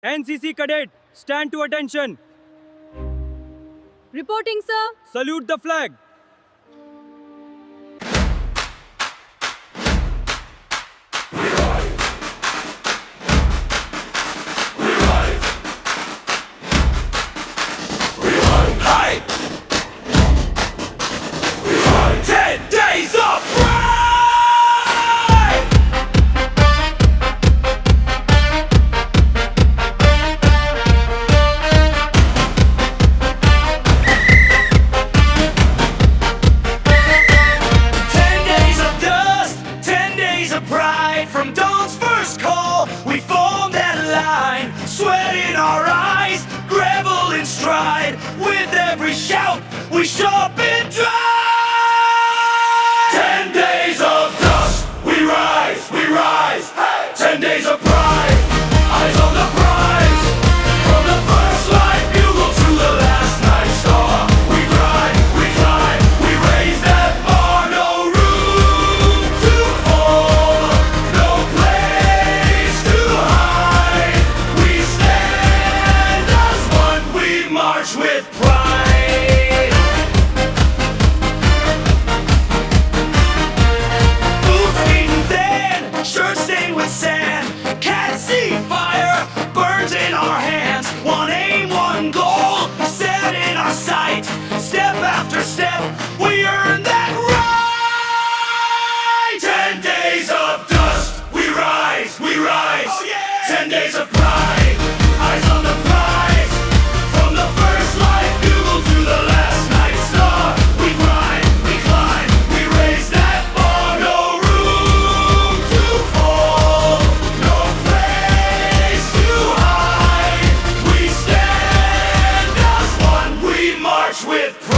NCC cadet, stand to attention. Reporting, sir. Salute the flag. Hey! 10 days of pride! Pride. From dawn's first call, we formed that line, sweat in our eyes, gravel in stride. With every shout, we sharpen dry. 10 days of dust, we rise, we rise. 10 days of pride, eyes on the prize. From the first light bugle to the last night star, we grind, we climb, we raise that bar. No room to fall, no place to hide. We stand as one, we march with pride. Boots beaten thin, shirts stained with sand. Can't see fire, burns in our hands. One aim, one goal, set in our sight. Step after step, we earn that right. 10 days of dust, we rise, we rise. 10 days of pride, eyes on the prize. From the first light bugle to the last night star, we grind, we climb, we raise that bar. No room to fall, no place to hide. We stand as one, we march with pride.